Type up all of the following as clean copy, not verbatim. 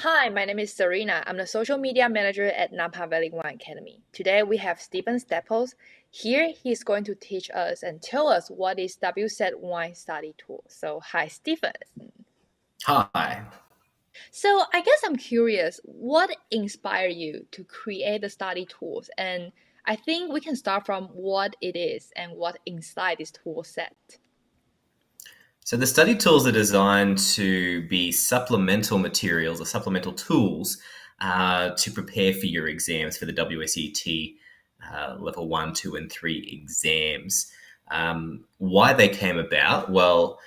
Hi, my name is Serena. I'm the social media manager at Napa Valley Wine Academy. Today we have Stephen Staples. Here he's going to teach us and tell us what is WSET Wine Study Tool. So, hi, Stephen. Hi. So, I guess I'm curious, what inspired you to create the study tools? And I think we can start from what it is and what inside this tool set. So the study tools are designed to be supplemental materials or supplemental tools to prepare for your exams for the WSET level 1, 2, and 3 exams. Why they came about? Well,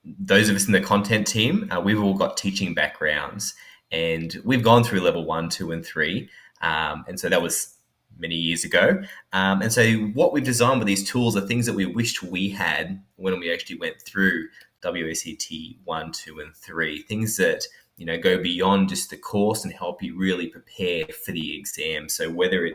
those of us in the content team, we've all got teaching backgrounds and we've gone through level 1, 2, and 3. And so that was many years ago. And so what we've designed with these tools are things that we wished we had when we actually went through WSET 1, 2, and 3. Things that go beyond just the course and help you really prepare for the exam. So whether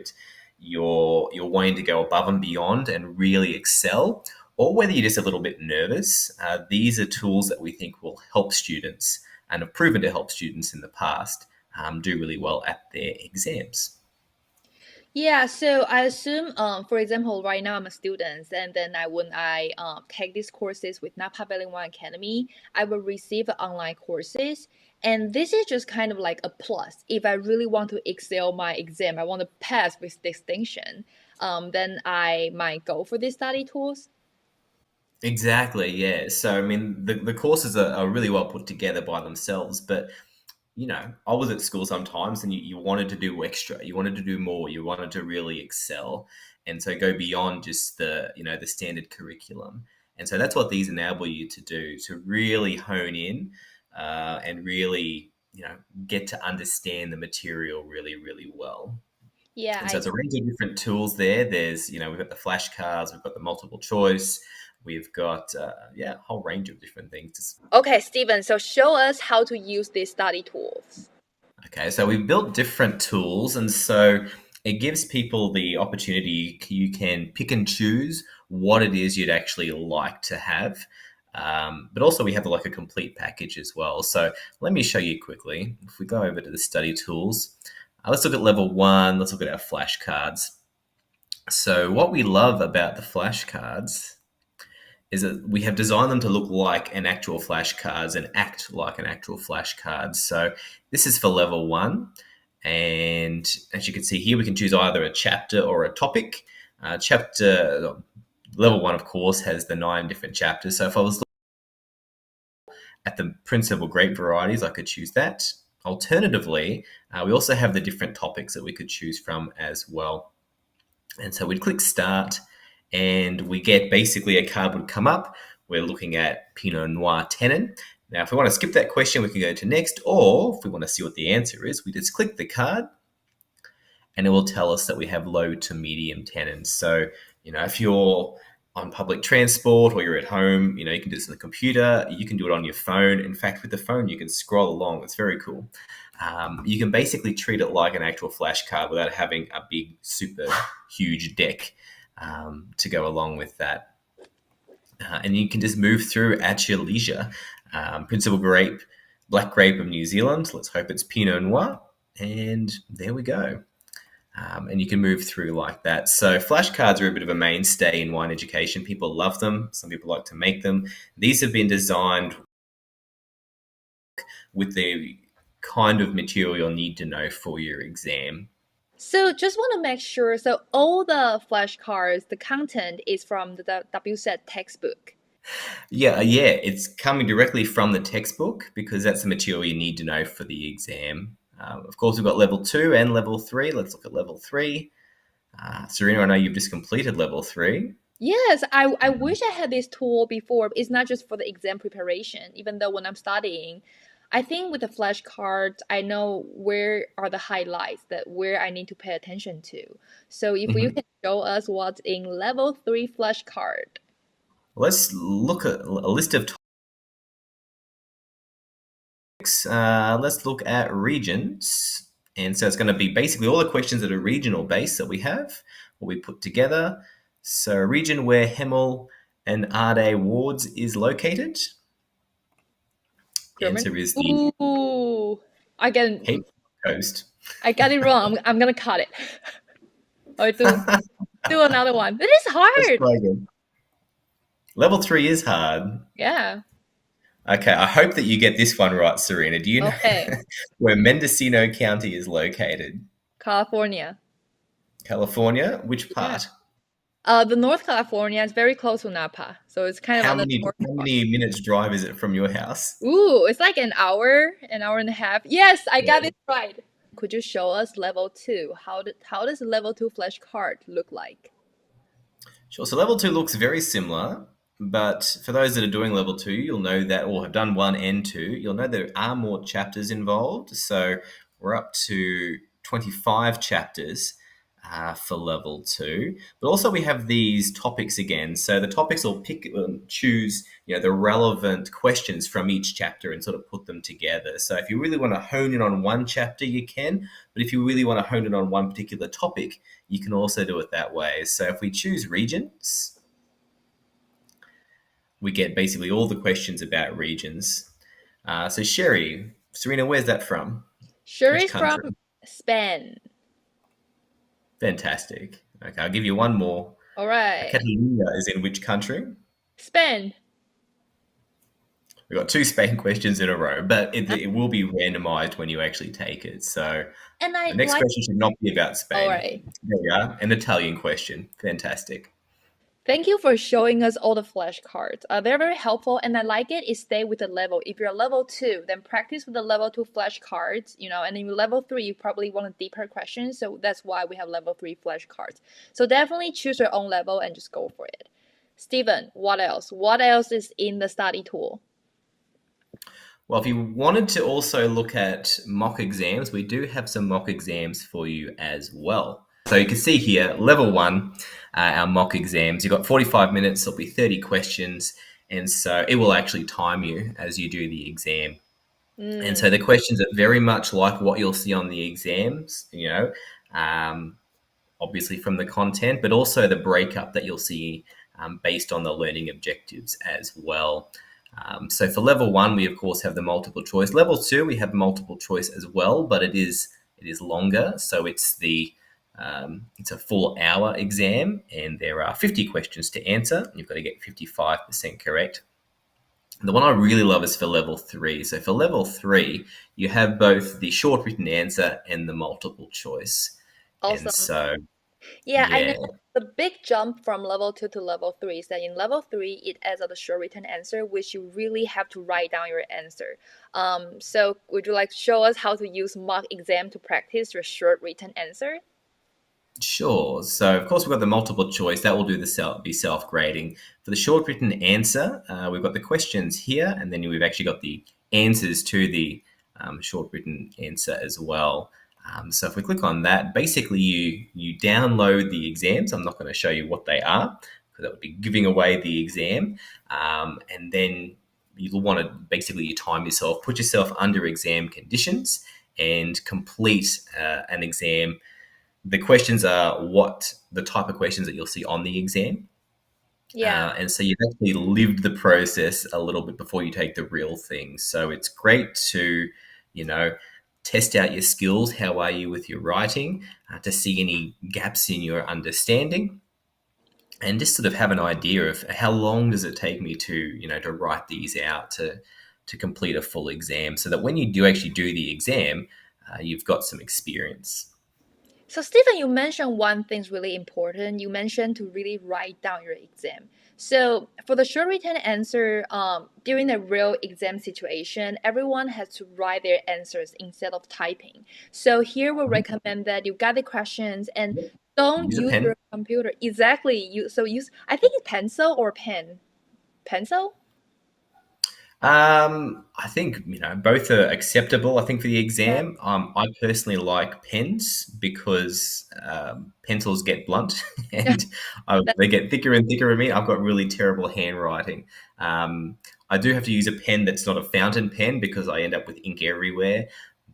you're wanting to go above and beyond and really excel, or whether you're just a little bit nervous, these are tools that we think will help students and have proven to help students in the past do really well at their exams. Yeah, so I assume, for example, right now I'm a student, and then when I take these courses with Napa Valley One Academy, I will receive online courses, and this is just kind of like a plus. If I really want to excel my exam, I want to pass with distinction, then I might go for these study tools. Exactly, yeah. So, I mean, the courses are really well put together by themselves, but I was at school sometimes and you wanted to do extra, you wanted to do more, you wanted to really excel. And so go beyond just the standard curriculum. And so that's what these enable you to do, to really hone in and really, get to understand the material really, really well. Yeah, And so I it's a range of different tools there. We've got the flashcards, we've got the multiple choice, we've got, a whole range of different things. Okay, Steven, so show us how to use these study tools. Okay, so we've built different tools, and so it gives people the opportunity. You can pick and choose what it is you'd actually like to have, but also we have like a complete package as well. So let me show you quickly. If we go over to the study tools, let's look at level 1. Let's look at our flashcards. So what we love about the flashcards is that we have designed them to look like an actual flashcards and act like an actual flashcard. So this is for level 1. And as you can see here, we can choose either a chapter or a topic. Chapter level 1, of course, has the 9 different chapters. So if I was looking at the principal grape varieties, I could choose that. Alternatively, we also have the different topics that we could choose from as well. And so we'd click start and we get basically a card would come up. We're looking at Pinot Noir Tenon. Now, if we want to skip that question, we can go to next, or if we want to see what the answer is, we just click the card and it will tell us that we have low to medium tannins. So, if you're on public transport or you're at home, you can do this on the computer, you can do it on your phone. In fact, with the phone, you can scroll along. It's very cool. You can basically treat it like an actual flashcard without having a big, super huge deck to go along with that. And you can just move through at your leisure. Principal grape, black grape of New Zealand. Let's hope it's Pinot Noir. And there we go. And you can move through like that. So flashcards are a bit of a mainstay in wine education. People love them. Some people like to make them. These have been designed with the kind of material you'll need to know for your exam. So just want to make sure, so all the flashcards, the content is from the WSET textbook. Yeah, it's coming directly from the textbook because that's the material you need to know for the exam. Of course, we've got level 2 and level 3. Let's look at level 3. Serena, I know you've just completed level 3. Yes, I wish I had this tool before. It's not just for the exam preparation, even though when I'm studying, I think with the flashcards, I know where are the highlights that where I need to pay attention to. So if you Mhm. can show us what's in level 3 flashcard. Let's look at a list of topics. Let's look at regions. And so it's going to be basically all the questions that are regional based that we have, what we put together. So, a region where Hemel and Ardea wards is located. German. Answer is the Ooh, I get Cape Coast. I got it wrong. I'm gonna cut it. Or do another one. It is Let's hard. try again. Level 3 is hard. Yeah. Okay, I hope that you get this one right, Serena. Do you know Okay. where Mendocino County is located? California. California? Which Yeah. part? The North California is very close to Napa, so it's kind of How on the many north how part. many minutes drive is it from your house? Ooh, it's like an hour and a half. Yes, I got it right. Could you show us level two? How does level two flashcard look like? Sure. So level 2 looks very similar, but for those that are doing level 2, you'll know that, or have done 1 and 2, you'll know there are more chapters involved. So we're up to 25 chapters for level 2. But also we have these topics again. So the topics will choose, the relevant questions from each chapter and sort of put them together. So if you really want to hone in on one chapter, you can. But if you really want to hone in on one particular topic, you can also do it that way. So if we choose regions, we get basically all the questions about regions. So Sherry, Serena, where's that from? Sure Which is from country? Spain. Fantastic. Okay, I'll give you one more. All right. Catalonia is in which country? Spain. We've got 2 Spain questions in a row, but Uh, it will be randomized when you actually take it. So And the I next like. question should not be about All Spain. right. There we are. An Italian question. Fantastic. Thank you for showing us all the flashcards. They're very helpful, and I like it. It stay with the level. If you're level two, then practice with the level two flashcards. And in level three, you probably want a deeper question. So that's why we have level three flashcards. So definitely choose your own level and just go for it. Steven, what else? What else is in the study tool? Well, if you wanted to also look at mock exams, we do have some mock exams for you as well. So you can see here, level 1, our mock exams. You've got 45 minutes, there'll be 30 questions, and so it will actually time you as you do the exam. And so Mm, the questions are very much like what you'll see on the exams, obviously from the content, but also the breakup that you'll see based on the learning objectives as well. So for level 1, we of course have the multiple choice. Level 2, we have multiple choice as well, but it is longer. So it's a full hour exam, and there are 50 questions to answer. You've got to get 55% correct. The one I really love is for level 3. So for level 3, you have both the short written answer and the multiple choice. And awesome. so, Yeah, I know yeah, the big jump from level 2 to level 3 is that in level 3, it adds up the short written answer, which you really have to write down your answer. So would you like to show us how to use mock exam to practice your short written answer? sure. So, of course, we've got the multiple choice. That will be self-grading. For the short written answer, we've got the questions here, and then we've actually got the answers to the short written answer as well. So if we click on that, basically you download the exams. I'm not going to show you what they are because that would be giving away the exam. And then you'll want to basically you time yourself, put yourself under exam conditions, and complete an exam. The questions are what the type of questions that you'll see on the exam. Yeah. And so you've actually lived the process a little bit before you take the real thing. So it's great to, you know, test out your skills. How are you with your writing? To see any gaps in your understanding, and just sort of have an idea of how long does it take me to, to write these out to complete a full exam, so that when you do actually do the exam, you've got some experience. So, Stephen, you mentioned one thing's really important. You mentioned to really write down your exam. So, for the short written answer, during a real exam situation, everyone has to write their answers instead of typing. So, here we recommend that you got the questions and don't Use a use pen. your computer. Exactly. Use, I think it's pencil or pen. Pencil? I think both are acceptable. I think for the Yeah, exam, I personally like pens because pencils get blunt and they get thicker and thicker. In me, I've got really terrible handwriting. I do have to use a pen that's not a fountain pen because I end up with ink everywhere.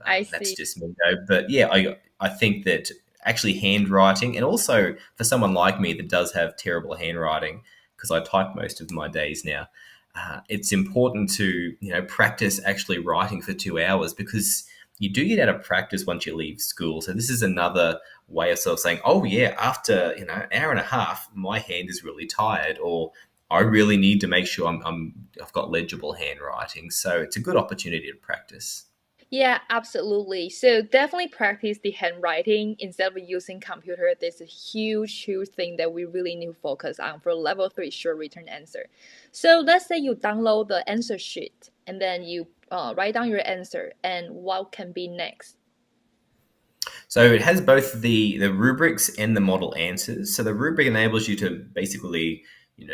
I That's see. just me, though. But yeah, I think that actually handwriting, and also for someone like me that does have terrible handwriting because I type most of my days now. it's important to practice actually writing for 2 hours because you do get out of practice once you leave school. So this is another way of sort of saying, oh yeah, after an hour and a half, my hand is really tired, or I really need to make sure I've got legible handwriting. So it's a good opportunity to practice. Yeah, absolutely. So definitely practice the handwriting instead of using computer. There's a huge, huge thing that we really need to focus on for level three short return answer. So let's say you download the answer sheet and then you write down your answer and what can be next. So it has both the rubrics and the model answers. So the rubric enables you to basically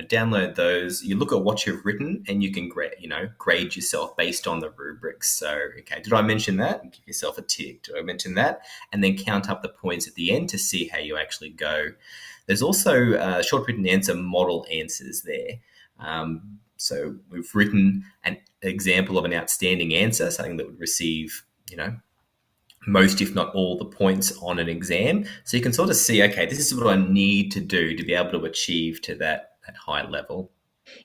download those. You look at what you've written and you can grade yourself based on the rubrics. So okay, did I mention that? Give yourself a tick. Did I mention that? And then count up the points at the end to see how you actually go. There's also short written answer model answers there. So we've written an example of an outstanding answer, something that would receive most, if not all, the points on an exam. So you can sort of see, okay, this is what I need to do to be able to achieve to that high level.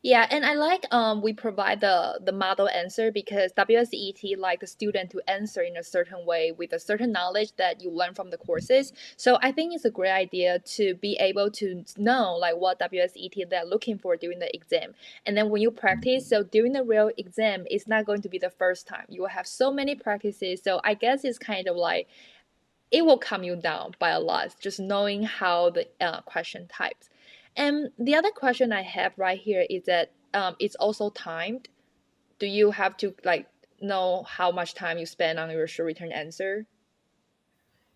Yeah, and I like we provide the model answer because WSET like the student to answer in a certain way with a certain knowledge that you learn from the courses. So I think it's a great idea to be able to know like what WSET they're looking for during the exam. And then when you practice, so during the real exam, it's not going to be the first time. You will have so many practices. So I guess it's kind of like it will calm you down by a lot, just knowing how the question types. And the other question I have right here is that it's also timed. Do you have to like know how much time you spend on your short return answer?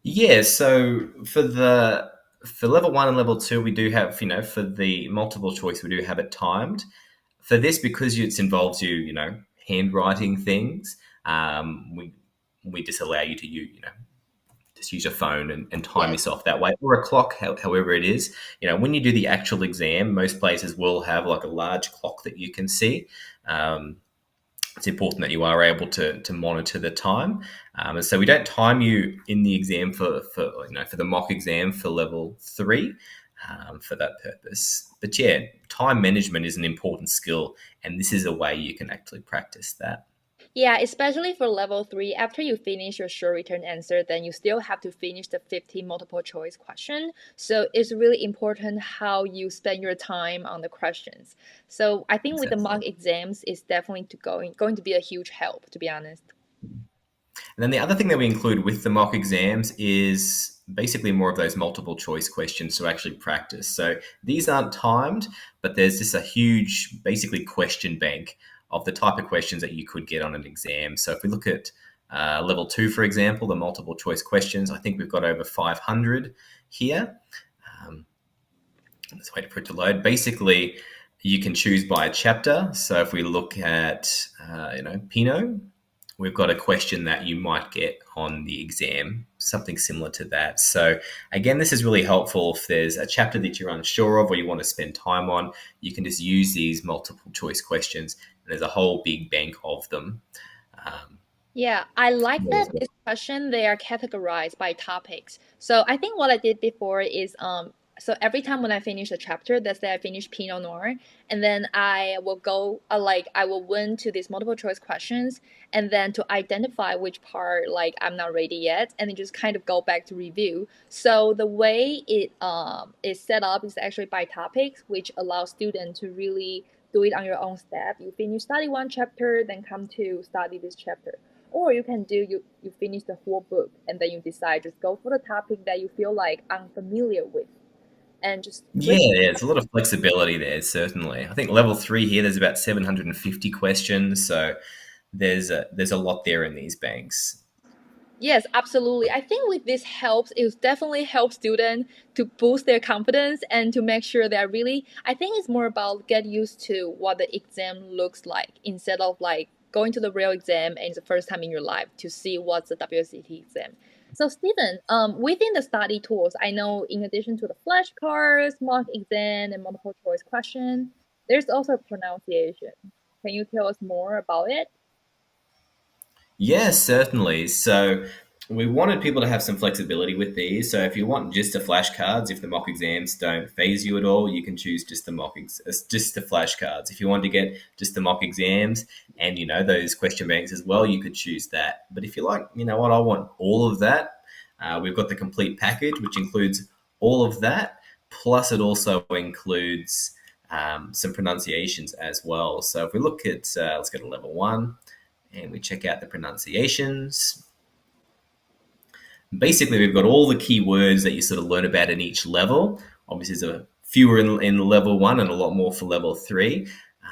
Yeah, so for level one and level two, we do have, for the multiple choice, we do have it timed. For this, because it involves you, handwriting things, we just allow you to just use your phone and time Yes. yourself that way, or a clock, however it is. When you do the actual exam, most places will have like a large clock that you can see. Um, it's important that you are able to monitor the time. And so we don't time you in the exam for the mock exam for level three for that purpose. But yeah, time management is an important skill, and this is a way you can actually practice that. Yeah, especially for level three, after you finish your short return answer, then you still have to finish the 50 multiple choice question. So it's really important how you spend your time on the questions. So I think with the Exactly. mock exams, it's definitely going to be a huge help, to be honest. And then the other thing that we include with the mock exams is basically more of those multiple choice questions to actually practice. So these aren't timed, but there's just a huge, basically, question bank of the type of questions that you could get on an exam. So if we look at level two, for example, the multiple choice questions, I think we've got over 500 here. Um, let's wait for it to load. Basically, you can choose by a chapter. So if we look at, Pinot, we've got a question that you might get on the exam, something similar to that. So again, this is really helpful if there's a chapter that you're unsure of or you want to spend time on. You can just use these multiple choice questions, and there's a whole big bank of them. Um, Yeah, I like that this question they are categorized by topics. So I think what I did before is so every time when I finish a chapter, let's say I finish Pinot Noir, and then I will go like I will win to these multiple choice questions, and then to identify which part like I'm not ready yet, and then just kind of go back to review. So the way it is set up is actually by topics, which allows students to really do it on your own step. You finish study one chapter, then come to study this chapter, or you can do you finish the whole book and then you decide just go for the topic that you feel like unfamiliar with and just yeah, read. yeah, it's a lot of flexibility there, certainly. I think level three here, there's about 750 questions. So there's a lot there in these banks. Yes, absolutely. I think with this helps, it definitely helps students to boost their confidence and to make sure they're really, I think it's more about get used to what the exam looks like instead of like going to the real exam and it's the first time in your life to see what's the WSET exam. So Stephen, within the study tools, I know in addition to the flashcards, mock exam, and multiple choice question, there's also pronunciation. Can you tell us more about it? Yeah, certainly. So we wanted people to have some flexibility with these. So if you want just the flashcards, if the mock exams don't phase you at all, you can choose just just the flashcards. If you want to get just the mock exams and those question banks as well, you could choose that. But if you're like, you know what, I want all of that, we've got the complete package, which includes all of that. Plus, it also includes some pronunciations as well. So if we look at, let's go to level one and we check out the pronunciations. Basically, we've got all the key words that you sort of learn about in each level. Obviously, there's a fewer in level one and a lot more for level three.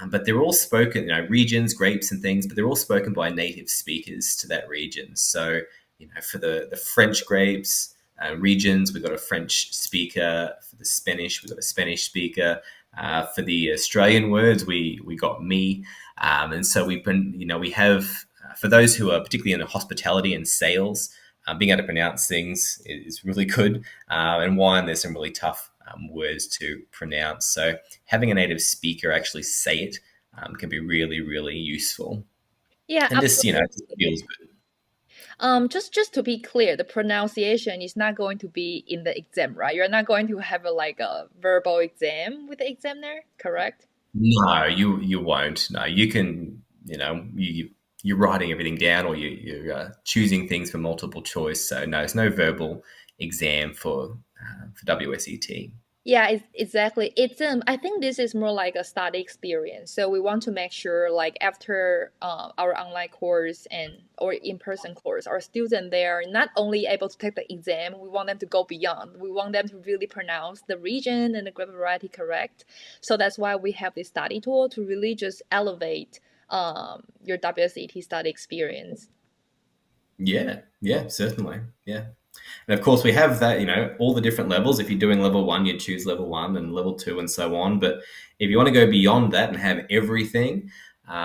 But they're all spoken, regions, grapes, and things, but they're all spoken by native speakers to that region. So, for the French grapes regions, we've got a French speaker. For the Spanish, we've got a Spanish speaker. For the Australian words, we got me. And so we have, for those who are particularly in hospitality and sales, being able to pronounce things is really good. And wine, there's some really tough words to pronounce. So having a native speaker actually say it can be really, really useful. Yeah, And this, absolutely. feels good. Just to be clear, the pronunciation is not going to be in the exam, right? You're not going to have like a verbal exam with the examiner, correct? No, you won't. No, you can. You're writing everything down, or you're choosing things for multiple choice. So no, there's no verbal exam for WSET. Yeah, exactly. I think this is more like a study experience. So we want to make sure, like after our online course and or in-person course, our students they are not only able to take the exam, we want them to go beyond. We want them to really pronounce the region and the grape variety correct. So that's why we have this study tool to really just elevate your WSET study experience. Yeah, yeah, certainly. Yeah. And of course, we have that, all the different levels. If you're doing level one, you choose level one and level two and so on. But if you want to go beyond that and have everything,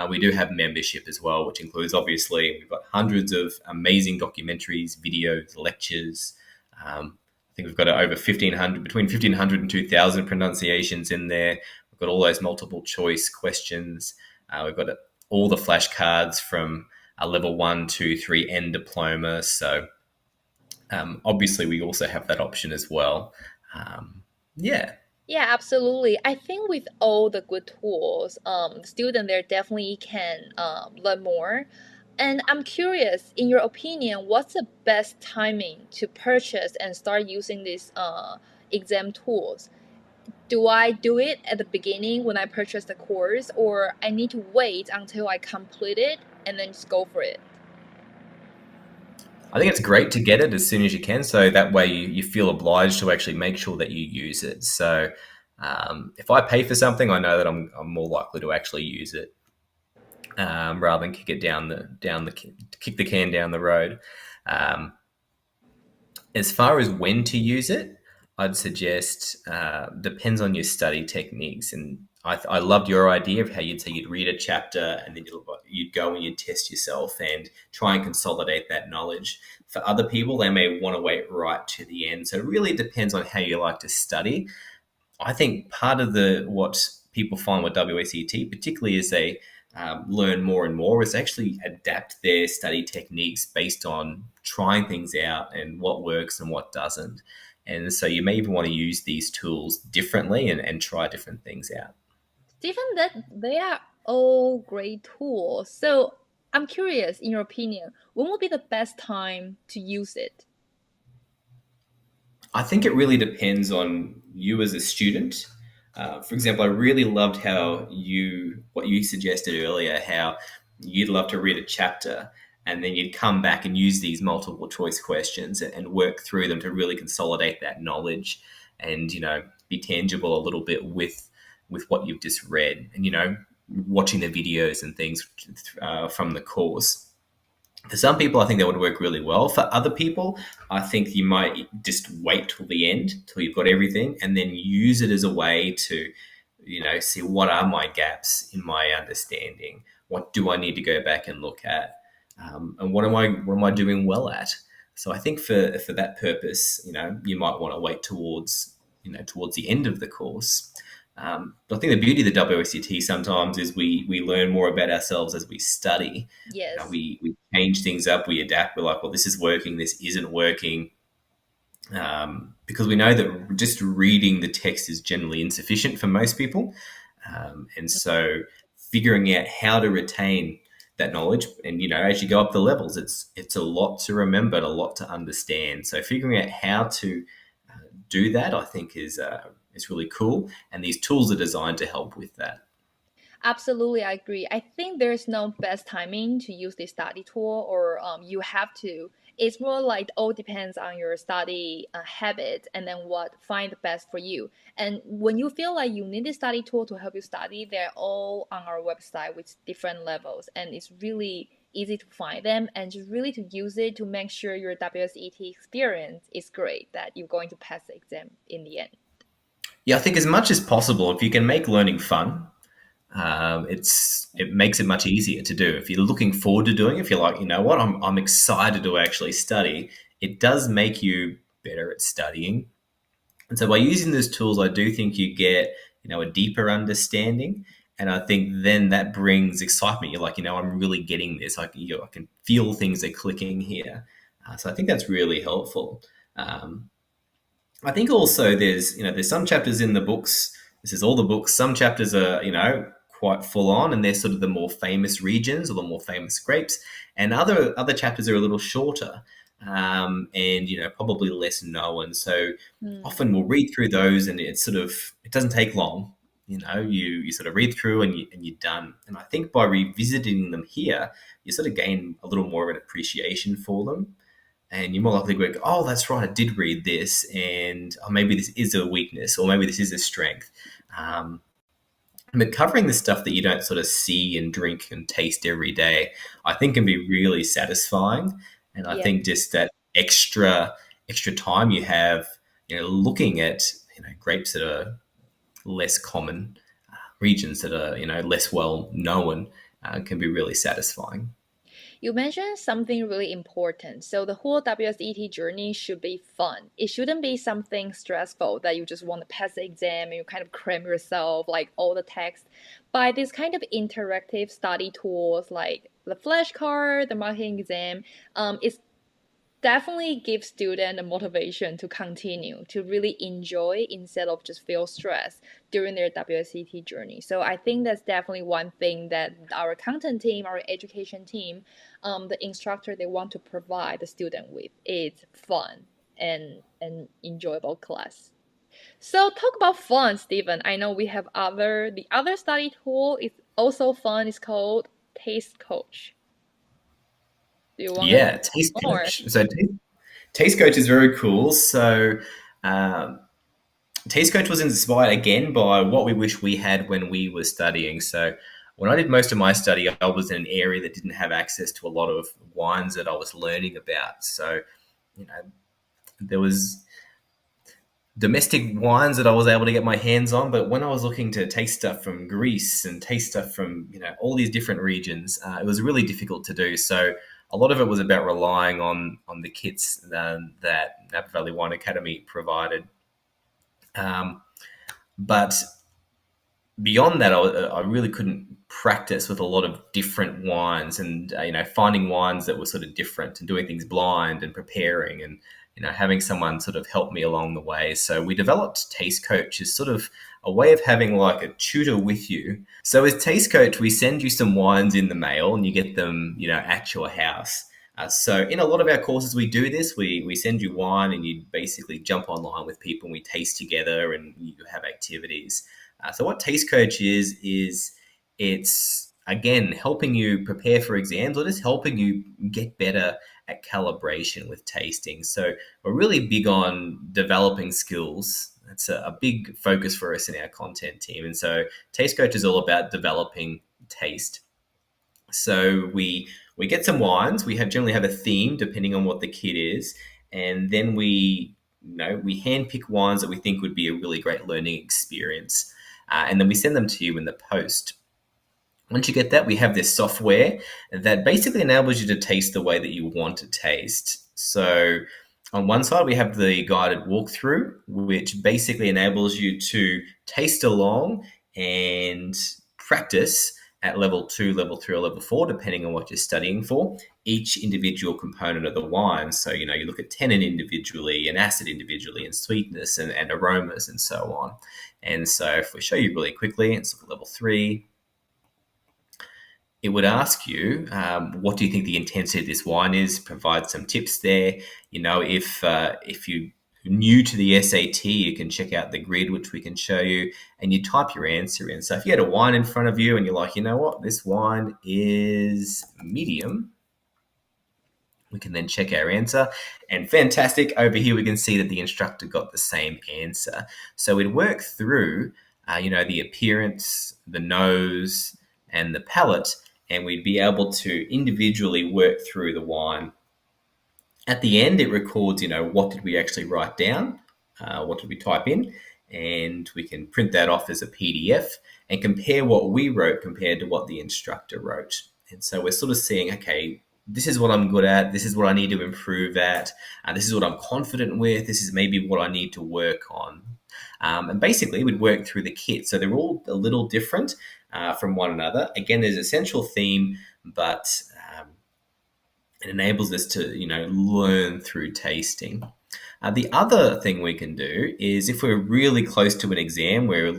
we do have membership as well, which includes obviously we've got hundreds of amazing documentaries, videos, lectures. I think we've got over 1,500, between 1,500 and 2,000 pronunciations in there. We've got all those multiple choice questions. We've got all the flashcards from a level one, two, three, and diploma. So obviously, we also have that option as well. Yeah. Yeah, absolutely. I think with all the good tools, the student there definitely can learn more. And I'm curious, in your opinion, what's the best timing to purchase and start using these exam tools? Do I do it at the beginning when I purchase the course, or I need to wait until I complete it and then just go for it? I think it's great to get it as soon as you can. So that way you feel obliged to actually make sure that you use it. So if I pay for something, I know that I'm more likely to actually use it rather than kick it kick the can down the road. Um, as far as when to use it, I'd suggest depends on your study techniques. And I loved your idea of how you'd say you'd read a chapter and then you'd go and you'd test yourself and try and consolidate that knowledge. For other people, they may want to wait right to the end. So it really depends on how you like to study. I think part of what people find with WSET, particularly as they learn more and more, is actually adapt their study techniques based on trying things out and what works and what doesn't. And so you may even want to use these tools differently and try different things out. Stephen, that they are all great tools. So I'm curious, in your opinion, when would be the best time to use it? I think it really depends on you as a student. For example, I really loved what you suggested earlier, how you'd love to read a chapter and then you'd come back and use these multiple choice questions and work through them to really consolidate that knowledge and, be tangible a little bit with what you've just read and, watching the videos and things from the course. For some people, I think that would work really well. For other people, I think you might just wait till the end, till you've got everything, and then use it as a way to, see what are my gaps in my understanding. What do I need to go back and look at, and what am I doing well at? So I think for that purpose, you might want to wait towards the end of the course. But I think the beauty of the WSET sometimes is we learn more about ourselves as we study. Yes. We change things up, we adapt. We're like, well, this is working, this isn't working, because we know that just reading the text is generally insufficient for most people. And so figuring out how to retain that knowledge, and as you go up the levels, it's a lot to remember and a lot to understand. So figuring out how to do that, I think, is really cool, and these tools are designed to help with that. Absolutely, I agree. I think there's no best timing to use the study tool, or you have to. It's more like all depends on your study habit and then what find the best for you. And when you feel like you need a study tool to help you study, they're all on our website with different levels, and it's really easy to find them and just really to use it to make sure your WSET experience is great, that you're going to pass the exam in the end. Yeah, I think as much as possible, if you can make learning fun, it makes it much easier to do. If you're looking forward to doing it, if you're like, you know what, I'm excited to actually study, it does make you better at studying. And so by using those tools, I do think you get, a deeper understanding. And I think then that brings excitement. You're like, I'm really getting this. I can feel things are clicking here. So I think that's really helpful. Um, I think also there's some chapters in the books. This is all the books. Some chapters are, quite full on, and they're sort of the more famous regions or the more famous grapes, and other chapters are a little shorter, and probably less known. So Hmm. often we'll read through those, and it doesn't take long. You sort of read through and you're done. And I think by revisiting them here, you sort of gain a little more of an appreciation for them, and you're more likely to go, oh, that's right, I did read this, and maybe this is a weakness, or maybe this is a strength. Um, but covering the stuff that you don't sort of see and drink and taste every day, I think can be really satisfying. And I Yeah. think just that extra time you have, looking at grapes that are less common, regions that are less well known, can be really satisfying. You mentioned something really important. So the whole WSET journey should be fun. It shouldn't be something stressful that you just want to pass the exam and you kind of cram yourself like all the text. By this kind of interactive study tools like the flashcard, the marking exam, it's definitely give student a motivation to continue to really enjoy instead of just feel stressed during their WSET journey. So I think that's definitely one thing that our content team, our education team, the instructor they want to provide the student with is fun and enjoyable class. So talk about fun, Stephen. I know we have the other study tool is also fun. It's called Taste Coach. Do you want to Yeah, taste more? coach. So taste coach is very cool. So um, taste coach was inspired again by what we wish we had when we were studying. So when I did most of my study, I was in an area that didn't have access to a lot of wines that I was learning about. So there was domestic wines that I was able to get my hands on. But when I was looking to taste stuff from Greece and taste stuff from all these different regions, it was really difficult to do. So a lot of it was about relying on the kits that Napa Valley Wine Academy provided. Um, but beyond that, I really couldn't practice with a lot of different wines, and finding wines that were sort of different and doing things blind and preparing, and having someone sort of help me along the way. So we developed Taste Coach as sort of a way of having like a tutor with you. So as Taste Coach, we send you some wines in the mail, and you get them at your house. So in a lot of our courses, we do this. We send you wine, and you basically jump online with people, and we taste together, and you have activities. So what Taste Coach is it's again helping you prepare for exams, or just helping you get better at calibration with tasting. So we're really big on developing skills. That's a big focus for us in our content team. And so Taste Coach is all about developing taste. So we get some wines. We generally have a theme depending on what the kit is, and then we handpick wines that we think would be a really great learning experience, and then we send them to you in the post. Once you get that, we have this software that basically enables you to taste the way that you want to taste. So on one side, we have the guided walkthrough, which basically enables you to taste along and practice at level 2, level 3, or level 4, depending on what you're studying for, each individual component of the wine. So, you look at tannin individually and acid individually and sweetness and aromas and so on. And so if we show you really quickly, let's look at level 3. It would ask you, what do you think the intensity of this wine is? Provide some tips there. If you new to the SAT, you can check out the grid, which we can show you, and you type your answer in. So if you had a wine in front of you and you're like, you know what, this wine is medium, we can then check our answer. And fantastic, over here we can see that the instructor got the same answer. So we'd work through, the appearance, the nose, and the palate, and we'd be able to individually work through the wine. At the end, it records, what did we actually write down, what did we type in, and we can print that off as a PDF and compare what we wrote compared to what the instructor wrote. And so we're sort of seeing, okay, this is what I'm good at, this is what I need to improve at, this is what I'm confident with, this is maybe what I need to work on. And basically, we'd work through the kit. So they're all a little different from one another. Again, there's a central theme, but it enables us to, learn through tasting. The other thing we can do is if we're really close to an exam where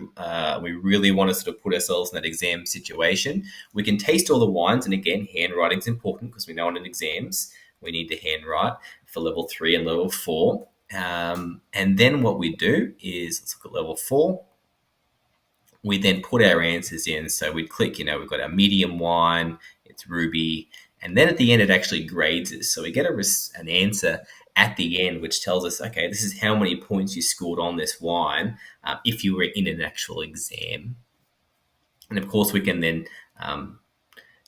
we really want to sort of put ourselves in that exam situation, we can taste all the wines. And again, handwriting is important because we know in exams we need to handwrite for level 3 and level 4. And then what we do is, let's look at level 4. We then put our answers in. So we'd click, we've got our medium wine, it's ruby. And then at the end, it actually grades us. So we get an answer at the end, which tells us, okay, this is how many points you scored on this wine if you were in an actual exam. And of course, we can then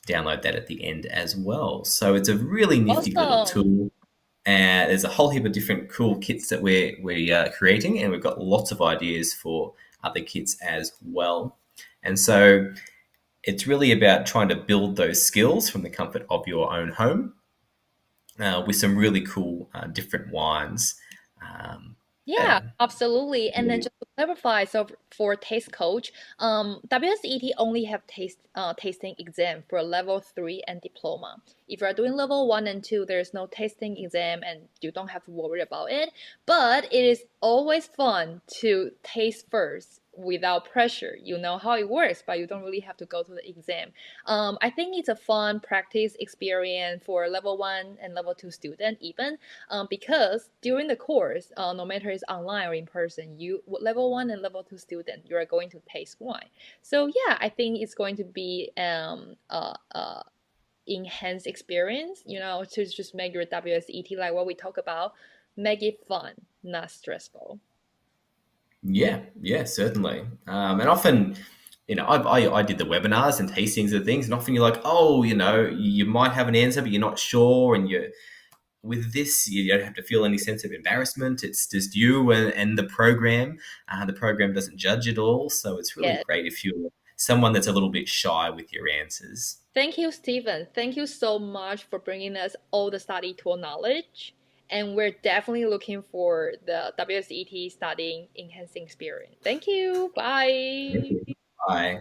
download that at the end as well. So it's a really nifty little tool. There's a whole heap of different cool kits that we're creating, and we've got lots of ideas for other kits as well. And so it's really about trying to build those skills from the comfort of your own home with some really cool different wines. Yeah, absolutely. And then just to clarify, so for taste coach, WSET only have tasting exam for level 3 and diploma. If you're doing level 1 and 2, there's no tasting exam and you don't have to worry about it. But it is always fun to taste first without pressure. You know how it works, but you don't really have to go to the exam. I think it's a fun practice experience for level 1 and level 2 student even, because during the course, no matter it's online or in person, you level 1 and level 2 student, you are going to taste wine. So yeah, I think it's going to be enhanced experience, to just make your WSET, like what we talk about, make it fun, not stressful. Yeah, certainly. And often, I did the webinars and tastings of things, and often you're like, oh, you might have an answer, but you're not sure, and with this, you don't have to feel any sense of embarrassment. It's just you and the program. The program doesn't judge at all, so it's really great if you're someone that's a little bit shy with your answers. Thank you, Stephen. Thank you so much for bringing us all the study tool knowledge. And we're definitely looking for the WSET studying enhancing experience. Thank you. Bye. Bye.